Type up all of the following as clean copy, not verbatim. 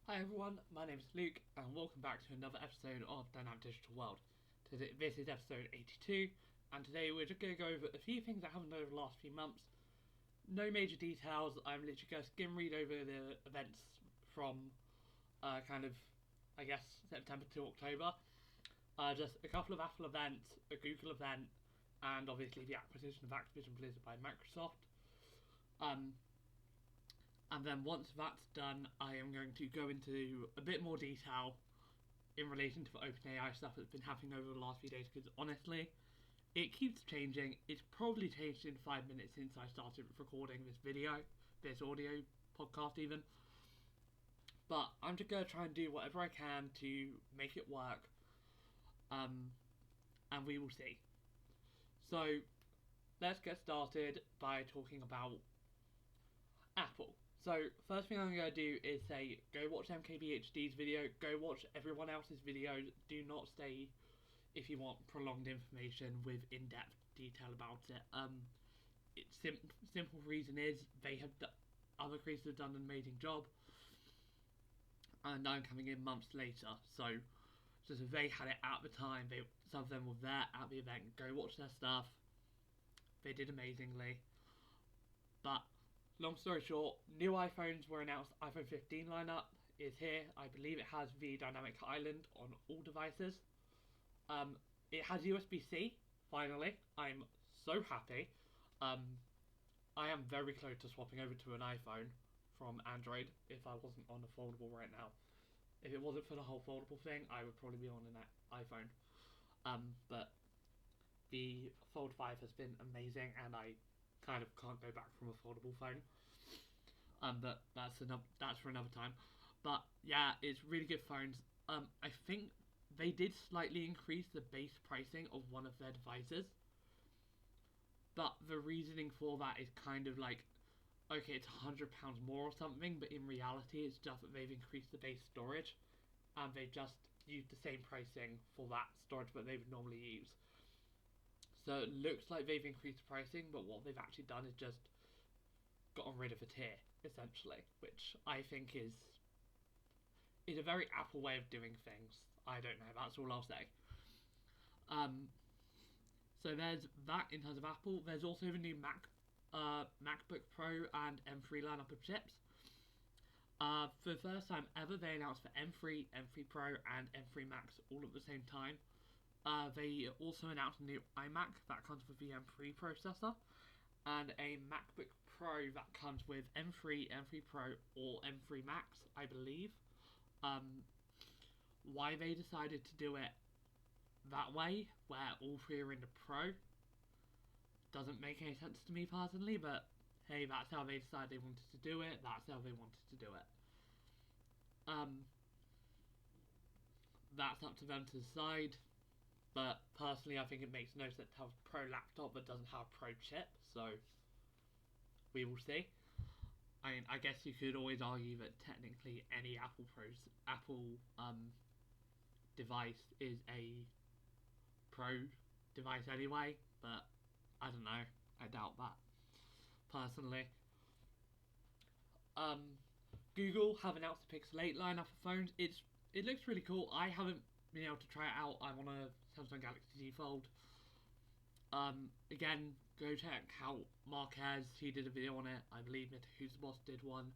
Hi everyone, my name is Luke and welcome back to another episode of Dynamic Digital World. This is episode 82 and today we're just going to go over a few things that happened over the last few months. No major details, I'm literally going to skim read over the events from September to October. Just a couple of Apple events, a Google event, and obviously the acquisition of Activision Blizzard by Microsoft. And then once that's done, I am going to go into a bit more detail in relation to the OpenAI stuff that's been happening over the last few days, because honestly, it keeps changing. It's probably changed in 5 minutes since I started recording this audio podcast even. But I'm just going to try and do whatever I can to make it work, and we will see. So, let's get started by talking about Apple. So, first thing I'm going to do is say, go watch MKBHD's video, go watch everyone else's videos, do not stay if you want prolonged information with in-depth detail about it. It's simple reason is, other creators have done an amazing job, and I'm coming in months later, so they had it at the time, some of them were there at the event, go watch their stuff, they did amazingly, but long story short, new iPhones were announced. iPhone 15 lineup is here. I believe it has the dynamic island on all devices. It has USB-C, finally. I'm so happy. I am very close to swapping over to an iPhone from Android if I wasn't on a foldable right now. If it wasn't for the whole foldable thing, I would probably be on an iPhone. But the Fold 5 has been amazing and I kind of can't go back from a foldable phone. But that's for another time. But yeah, it's really good phones. I think they did slightly increase the base pricing of one of their devices. But the reasoning for that is kind of like, okay, it's £100 more or something, but in reality it's just that they've increased the base storage and they've just used the same pricing for that storage that they would normally use. So it looks like they've increased the pricing, but what they've actually done is just gotten rid of a tier, essentially, which I think is a very Apple way of doing things. I don't know, that's all I'll say. So there's that in terms of Apple. There's also the new MacBook Pro and M3 lineup of chips. For the first time ever, they announced for M3, M3 Pro, and M3 Max all at the same time. They also announced a new iMac that comes with the M3 processor and a MacBook Pro that comes with M3, M3 Pro, or M3 Max, I believe. Why they decided to do it that way, where all three are in the Pro, doesn't make any sense to me personally, but hey, that's how they decided they wanted to do it, that's how they wanted to do it. That's up to them to decide. But personally, I think it makes no sense to have a Pro laptop that doesn't have a Pro chip, so we will see. I mean, I guess you could always argue that technically any Apple device is a Pro device anyway, but I don't know. I doubt that, personally. Google have announced the Pixel 8 lineup of phones. It looks really cool. I haven't been able to try it out. I'm on a Samsung Galaxy Z Fold. Again, go check out Marquez. He did a video on it. I believe Mr. Who's the Boss did one.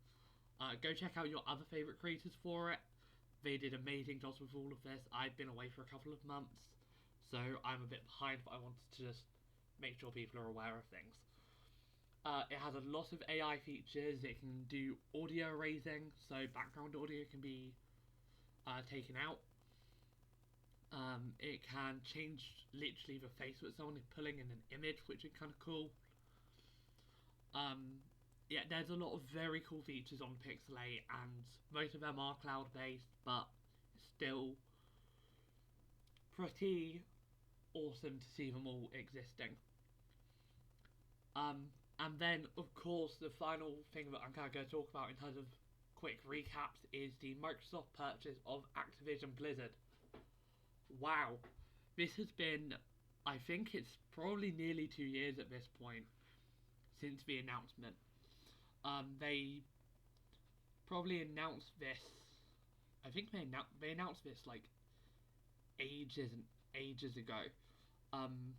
Go check out your other favourite creators for it. They did amazing jobs with all of this. I've been away for a couple of months, so I'm a bit behind, but I wanted to just make sure people are aware of things. It has a lot of AI features. It can do audio erasing, so background audio can be taken out. It can change literally the face that someone is pulling in an image, which is kind of cool. Yeah, there's a lot of very cool features on Pixel 8, and most of them are cloud-based, but still pretty awesome to see them all existing. And then, of course, the final thing that I'm kind of going to talk about in terms of quick recaps is the Microsoft purchase of Activision Blizzard. Wow. This has been, I think it's probably nearly 2 years at this point since the announcement. They probably announced this I think they announced this like ages and ages ago. Um,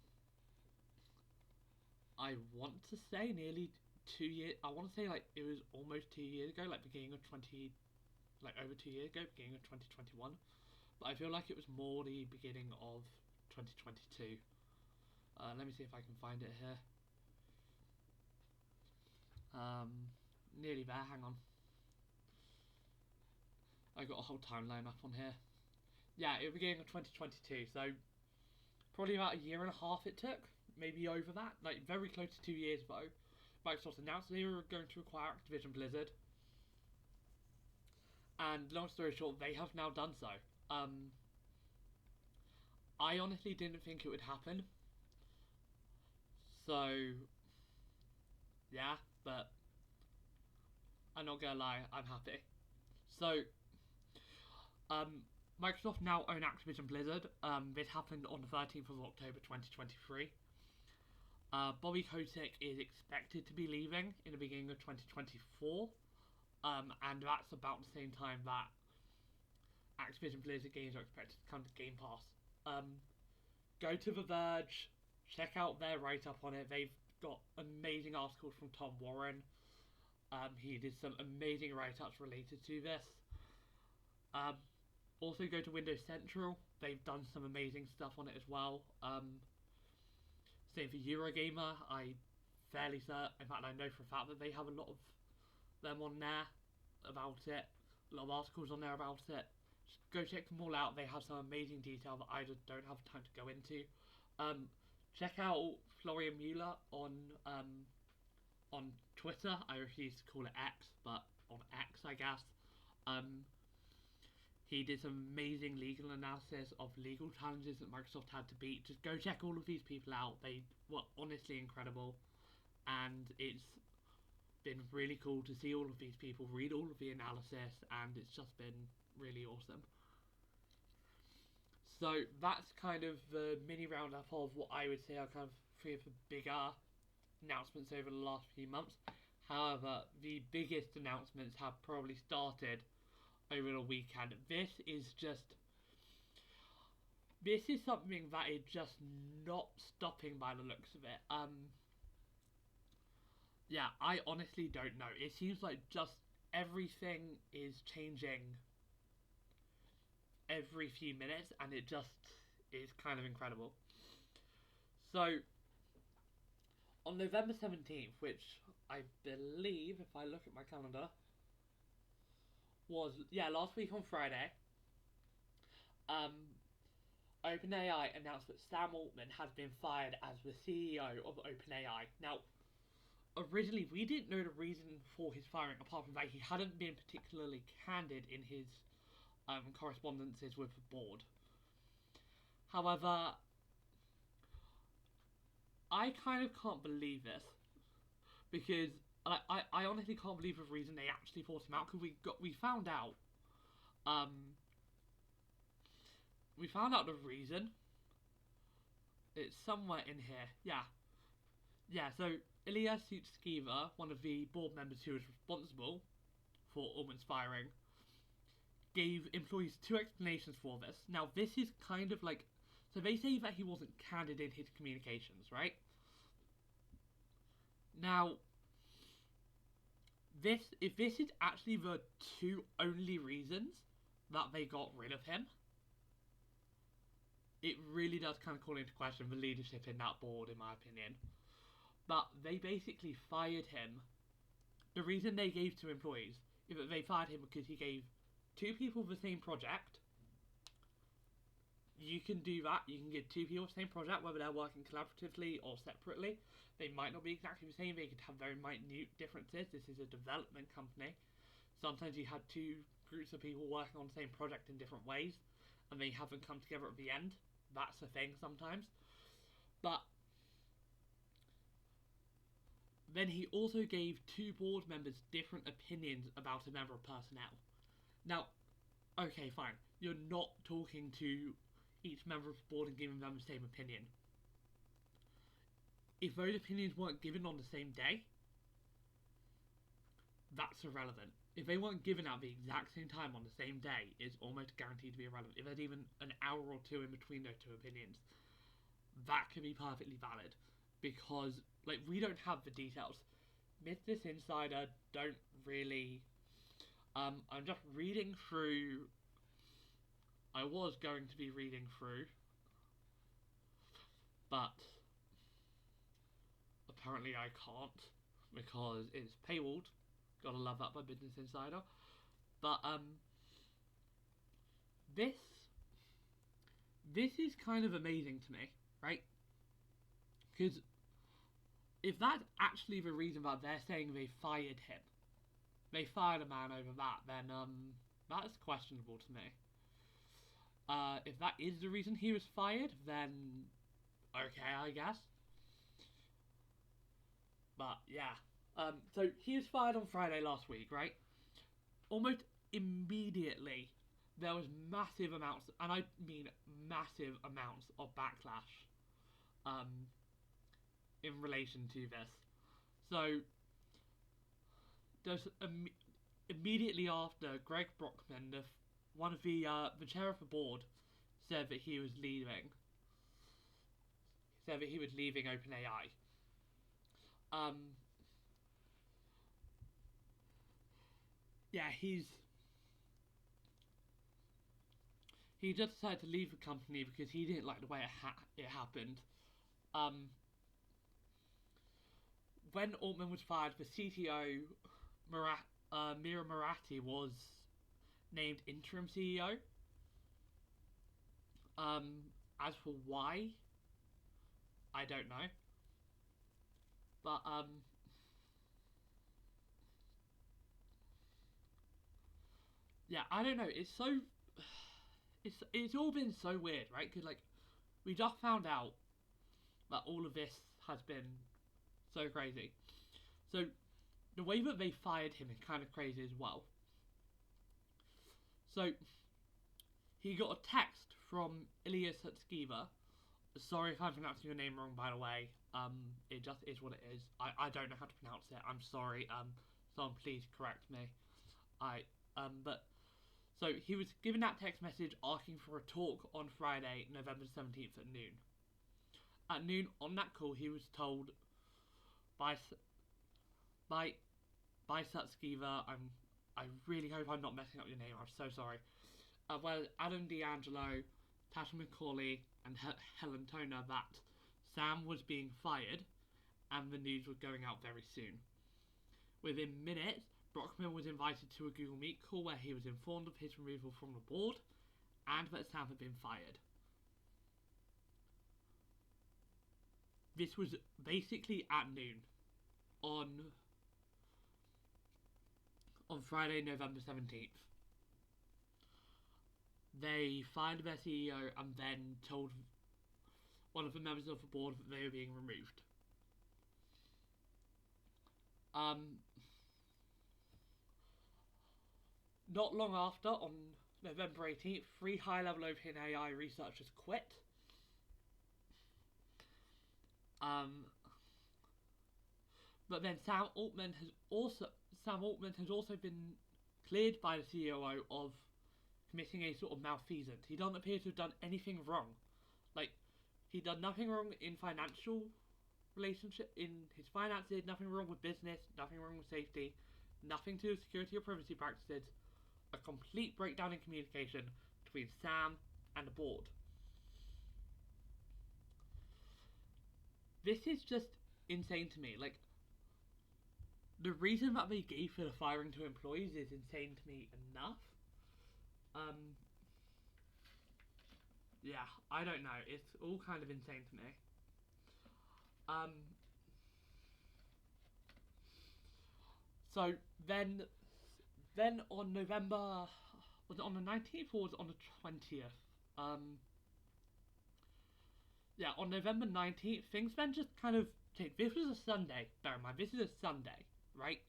I want to say nearly 2 years. I want to say like it was almost 2 years ago, like beginning of like over 2 years ago, beginning of 2021. But I feel like it was more the beginning of 2022. Let me see if I can find it here. Nearly there. Hang on. I got a whole timeline up on here. Yeah, it was beginning of 2022. So probably about a year and a half it took, maybe over that. Like very close to 2 years though. Microsoft announced they were going to acquire Activision Blizzard, and long story short, they have now done so. I honestly didn't think it would happen. So yeah, but I'm not gonna lie, I'm happy. So um, Microsoft now own Activision Blizzard. This happened on the 13th of October 2023. Bobby Kotick is expected to be leaving in the beginning of 2024, and that's about the same time that Activision Blizzard games are expected to come to Game Pass. Go to The Verge, check out their write-up on it. They've got amazing articles from Tom Warren. He did some amazing write-ups related to this. Also go to Windows Central. They've done some amazing stuff on it as well. Same for Eurogamer. I fairly certain, in fact I know for a fact that they have a lot of them on there about it. A lot of articles on there about it. Just go check them all out. They have some amazing detail that I just don't have time to go into. Check out Florian Mueller on Twitter. I refuse to call it X, but on X I guess. He did some amazing legal analysis of legal challenges that Microsoft had to beat. Just go check all of these people out. They were honestly incredible, and it's been really cool to see all of these people, read all of the analysis, and it's just been really awesome. So that's kind of the mini roundup of what I would say are kind of three of the bigger announcements over the last few months. However, the biggest announcements have probably started over the weekend. This is something that is just not stopping by the looks of it. Yeah, I honestly don't know. It seems like just everything is changing every few minutes, and it just is kind of incredible. So, on November 17th, which I believe, if I look at my calendar, was, yeah, last week on Friday, OpenAI announced that Sam Altman has been fired as the CEO of OpenAI. Now, originally, we didn't know the reason for his firing, apart from that he hadn't been particularly candid in his correspondences with the board. However, I kind of can't believe this, because I honestly can't believe the reason they actually forced him out, because we found out the reason. It's somewhere in here. Yeah. So Ilya Sutskever, one of the board members who was responsible for Altman's firing, gave employees two explanations for this. Now, this is kind of like, so they say that he wasn't candid in his communications, right? Now, if this is actually the two only reasons that they got rid of him, it really does kind of call into question the leadership in that board, in my opinion. But they basically fired him. The reason they gave to employees is that they fired him because he gave two people the same project. You can do that. You can give two people the same project, whether they're working collaboratively or separately. They might not be exactly the same. They could have very minute differences. This is a development company. Sometimes you had two groups of people working on the same project in different ways, and they haven't come together at the end. That's a thing sometimes. But then he also gave two board members different opinions about a member of personnel. Now, okay, fine. You're not talking to each member of the board and giving them the same opinion. If those opinions weren't given on the same day, that's irrelevant. if they weren't given out the exact same time on the same day, it's almost guaranteed to be irrelevant. If there's even an hour or two in between those two opinions, that could be perfectly valid, because like we don't have the details. Business Insider don't really. I'm just reading through. I was going to be reading through, but apparently I can't because it's paywalled. Gotta love that by Business Insider. But this this is kind of amazing to me, right? Because if that's actually the reason that they're saying they fired him, they fired a man over that, then that's questionable to me. If that is the reason he was fired, then okay, I guess. But yeah. So he was fired on Friday last week, right? Almost immediately, there was massive amounts, and I mean massive amounts of backlash, um, in relation to this. So there's immediately after Greg Brockman, one of the chair of the board, said that he was leaving. Said that he was leaving OpenAI. Yeah, he just decided to leave the company because he didn't like the way it happened. Um, when Altman was fired, the CTO Mira Marathi was named interim CEO. As for why, I don't know. But yeah, I don't know. It's all been so weird, right? Because like we just found out that all of this has been so crazy. So the way that they fired him is kind of crazy as well. So he got a text from Ilya Sutskever. Sorry if I'm pronouncing your name wrong, by the way. It just is what it is. I don't know how to pronounce it. I'm sorry. Someone please correct me. But so he was given that text message asking for a talk on Friday, November 17th at noon. At noon on that call, he was told by Sutskever. I really hope I'm not messing up your name. I'm so sorry. Well, Adam D'Angelo, Tasha McCauley, and Helen Toner that Sam was being fired, and the news was going out very soon. Within minutes, Brockman was invited to a Google Meet call where he was informed of his removal from the board, and that Sam had been fired. This was basically at noon on Friday, November 17th. They fired their CEO and then told one of the members of the board that they were being removed. Not long after, on November 18th, 3 high-level OpenAI researchers quit. But then Sam Altman has also been cleared by the COO of committing a sort of malfeasance. He doesn't appear to have done anything wrong. Like, he done nothing wrong in financial relationship, in his finances, nothing wrong with business, nothing wrong with safety, nothing to do with security or privacy practices. A complete breakdown in communication between Sam and the board. This is just insane to me. Like, the reason that they gave for the firing to employees is insane to me enough. Yeah, I don't know. It's all kind of insane to me. So then on November, was it on the 19th or was it on the 20th? Yeah, on November 19th, things then just kind of changed. This was a Sunday, bear in mind, this is a Sunday, right?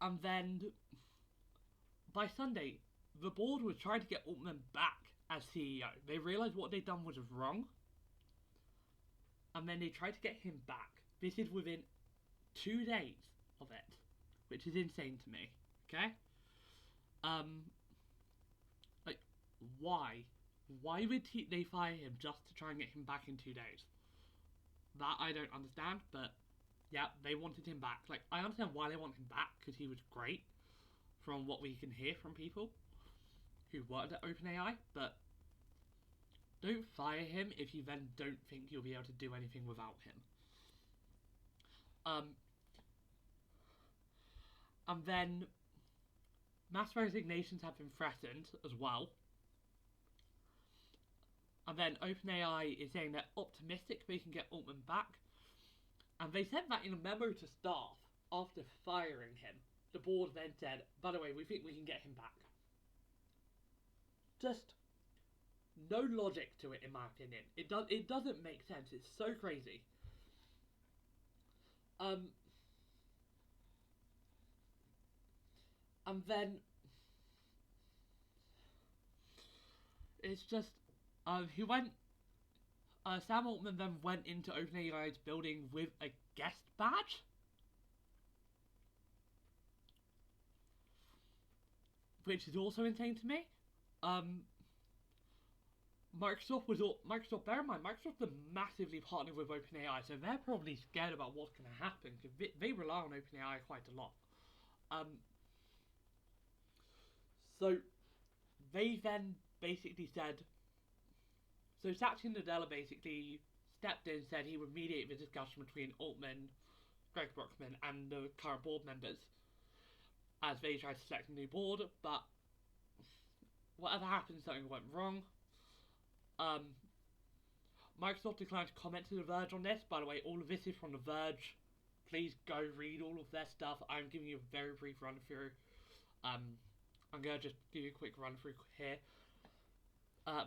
And then, by Sunday, the board was trying to get Altman back as CEO. They realised what they'd done was wrong, and then they tried to get him back. This is within 2 days of it. which is insane to me. Okay, um, like why? Why would they fire him just to try and get him back in 2 days? That I don't understand, but yeah, they wanted him back. Like, I understand why they want him back, because he was great, from what we can hear from people who worked at OpenAI, but don't fire him if you then don't think you'll be able to do anything without him. And then mass resignations have been threatened as well. And then OpenAI is saying they're optimistic they can get Altman back. And they said that in a memo to staff after firing him. The board then said, by the way, we think we can get him back. Just no logic to it, in my opinion. It doesn't make sense. It's so crazy. And then it's just he went. Sam Altman then went into OpenAI's building with a guest badge, which is also insane to me. Microsoft. Bear in mind, Microsoft are massively partnered with OpenAI, so they're probably scared about what's going to happen because they rely on OpenAI quite a lot. So they then basically said. So Satya Nadella basically stepped in and said he would mediate the discussion between Altman, Greg Brockman, and the current board members as they tried to select a new board, but whatever happened, something went wrong. Microsoft declined to comment to The Verge on this. By the way, all of this is from The Verge. Please go read all of their stuff. I'm giving you a very brief run through. I'm going to just give you a quick run through here.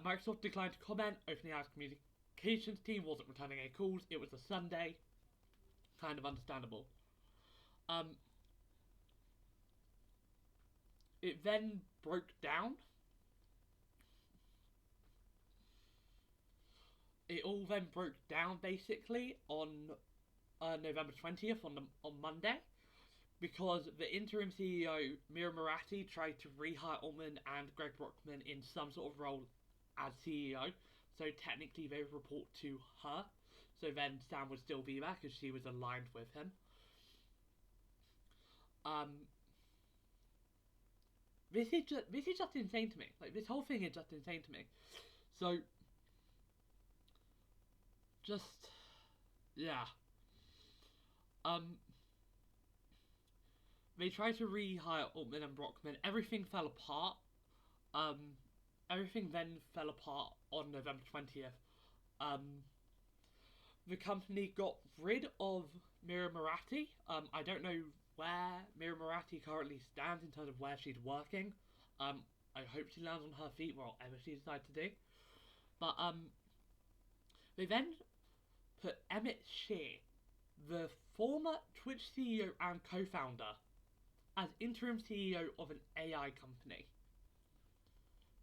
Microsoft declined to comment. OpenAI's communications team wasn't returning any calls. It was a Sunday. Kind of understandable. It then broke down. It all then broke down basically on November 20th on Monday, because the interim CEO Mira Murati tried to rehire Altman and Greg Brockman in some sort of role as CEO, so technically they report to her. So then Sam would still be there because she was aligned with him. This is just insane to me. Like, this whole thing is just insane to me. So just yeah. They tried to rehire Altman and Brockman. Everything fell apart. Everything then fell apart on November 20th. The company got rid of Mira Murati. I don't know where Mira Murati currently stands in terms of where she's working. I hope she lands on her feet, whatever she decides to do. But they then put Emmett Shear, the former Twitch CEO and co-founder, as interim CEO of an AI company.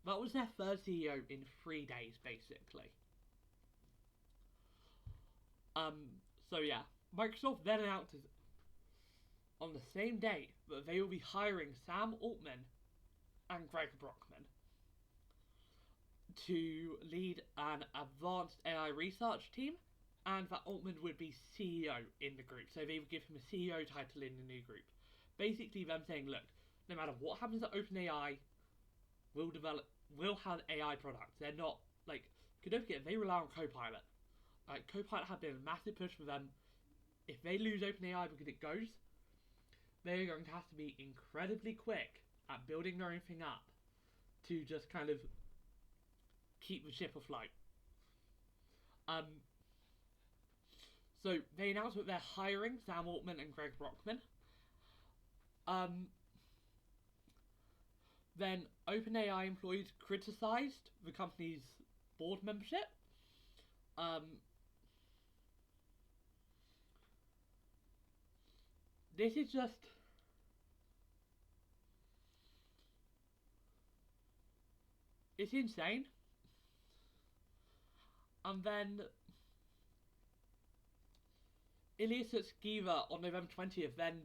That was their third CEO in 3 days, basically. So yeah, Microsoft then announced on the same day that they will be hiring Sam Altman and Greg Brockman to lead an advanced AI research team, and that Altman would be CEO in the group. So they would give him a CEO title in the new group. Basically them saying, look, no matter what happens at OpenAI, we'll have AI products. They're not, like, don't forget, they rely on Copilot. Copilot had been a massive push for them. If they lose OpenAI because it goes, they're going to have to be incredibly quick at building their own thing up to just kind of keep the ship afloat. So they announced that they're hiring Sam Altman and Greg Brockman. Then OpenAI employees criticised the company's board membership. This is just... it's insane. And then Ilyas Skiva on November 20th then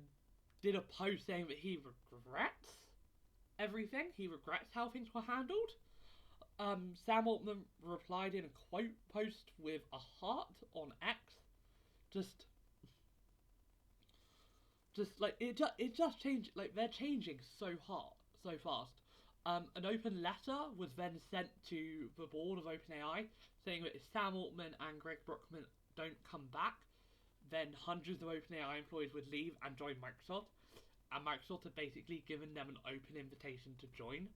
did a post saying that he regrets everything. He regrets how things were handled. Sam Altman replied in a quote post with a heart on X. Just like it just changed. Like they're changing so fast. An open letter was then sent to the board of OpenAI saying that if Sam Altman and Greg Brockman don't come back, then hundreds of OpenAI employees would leave and join Microsoft. And Microsoft had basically given them an open invitation to join.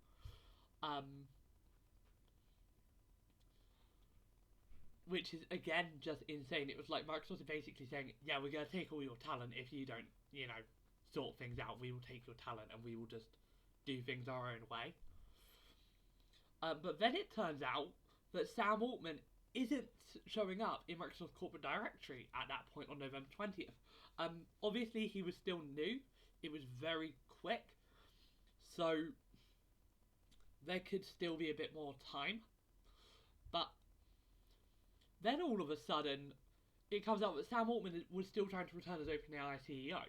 Which is, again, just insane. It was like Microsoft is basically saying, yeah, we're going to take all your talent if you don't, sort things out. We will take your talent and we will just do things our own way. But then it turns out that Sam Altman isn't showing up in Microsoft's corporate directory at that point on November 20th. Obviously, he was still new. It was very quick. So there could still be a bit more time. But then all of a sudden, it comes out that Sam Altman was still trying to return as OpenAI CEO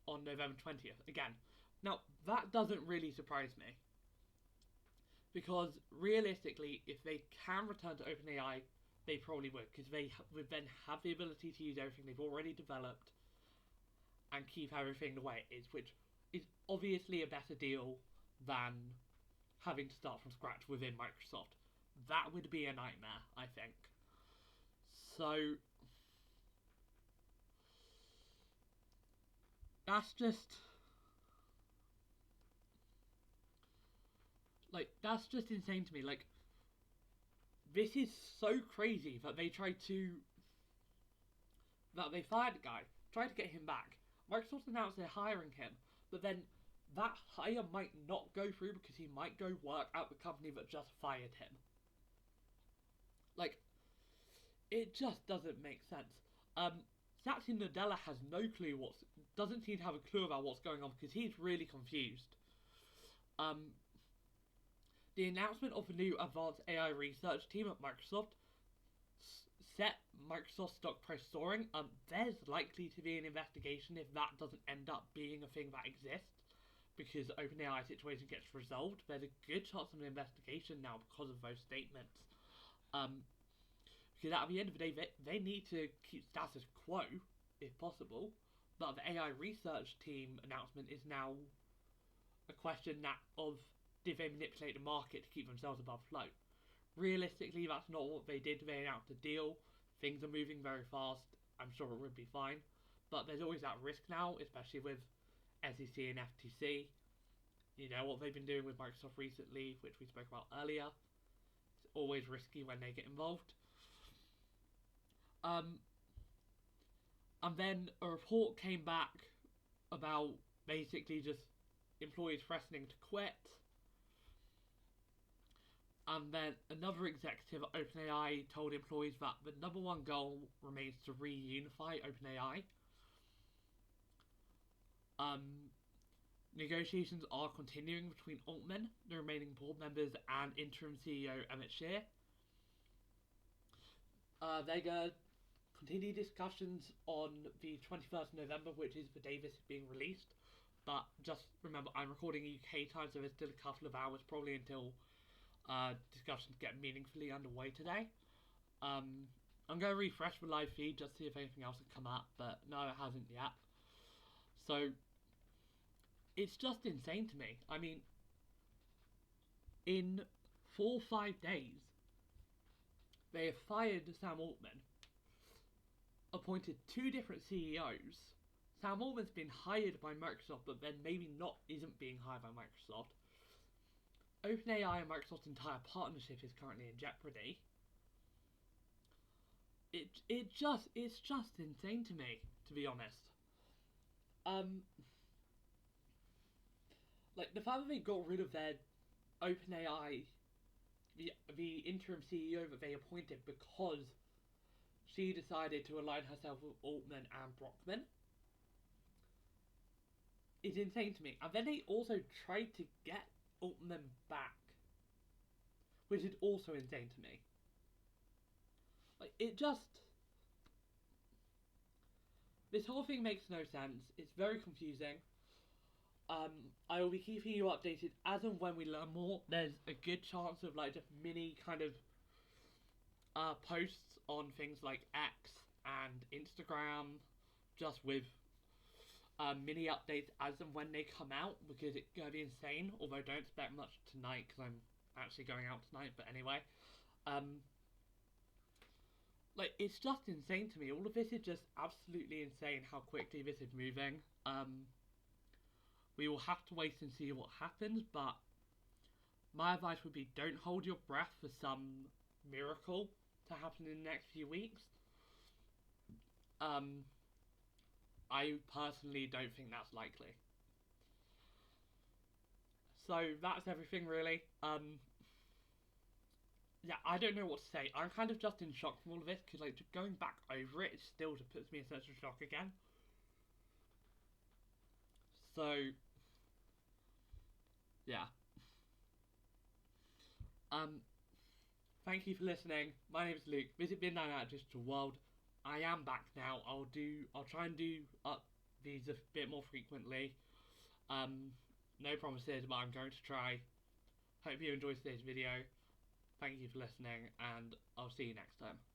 on November 20th again. Now, that doesn't really surprise me. Because realistically, if they can return to OpenAI, they probably would. Because they would then have the ability to use everything they've already developed and keep everything the way it is, which is obviously a better deal than having to start from scratch within Microsoft. That would be a nightmare, I think. So that's just insane to me. Like, this is so crazy that they fired the guy, tried to get him back. Microsoft announced they're hiring him, but then that hire might not go through because he might go work at the company that just fired him. Like, it just doesn't make sense. Satya Nadella has no clue doesn't seem to have a clue about what's going on because he's really confused. The announcement of the new advanced AI research team at Microsoft set Microsoft stock price soaring. There's likely to be an investigation if that doesn't end up being a thing that exists, because the OpenAI situation gets resolved. There's a good chance of an investigation now because of those statements. Because at the end of the day, they need to keep status quo, if possible. But the AI research team announcement is now a question of did they manipulate the market to keep themselves above float? Realistically, that's not what they did. They announced a deal. Things are moving very fast. I'm sure it would be fine. But there's always that risk now, especially with SEC and FTC. You know what they've been doing with Microsoft recently, which we spoke about earlier. It's always risky when they get involved. And then a report came back about basically just employees threatening to quit. And then another executive at OpenAI told employees that the number one goal remains to reunify OpenAI. Negotiations are continuing between Altman, the remaining board members, and interim CEO Emmett Shear. They're going to continue discussions on the 21st of November, which is the day this is being released. But just remember, I'm recording UK time, so there's still a couple of hours, probably until discussions get meaningfully underway today. I'm going to refresh the live feed just to see if anything else has come up, but no, it hasn't yet. So it's just insane to me. I mean, in 4 or 5 days, they have fired Sam Altman, appointed 2 different CEOs. Sam Altman's been hired by Microsoft, but then maybe isn't being hired by Microsoft. OpenAI and Microsoft's entire partnership is currently in jeopardy. It's just insane to me, to be honest. Like the fact that they got rid of their OpenAI, the interim CEO that they appointed because she decided to align herself with Altman and Brockman, is insane to me. And then they also tried to get Altman back, which is also insane to me. Like, this whole thing makes no sense. It's very confusing. I will be keeping you updated as and when we learn more. There's a good chance of like just mini kind of posts on things like X and Instagram, just with mini updates as and when they come out, because it's gonna be insane. Although don't expect much tonight because I'm actually going out tonight. But anyway, like it's just insane to me. All of this is just absolutely insane. How quickly this is moving. We will have to wait and see what happens, but my advice would be don't hold your breath for some miracle to happen in the next few weeks. I personally don't think that's likely. So that's everything really. Yeah, I don't know what to say. I'm kind of just in shock from all of this, because like just going back over it, it still just puts me in such a shock again. So, yeah. Thank you for listening. My name is Luke. Visit Midnight at Digital World. I am back now. I'll try and do up these a bit more frequently. No promises, but I'm going to try. Hope you enjoyed today's video. Thank you for listening, and I'll see you next time.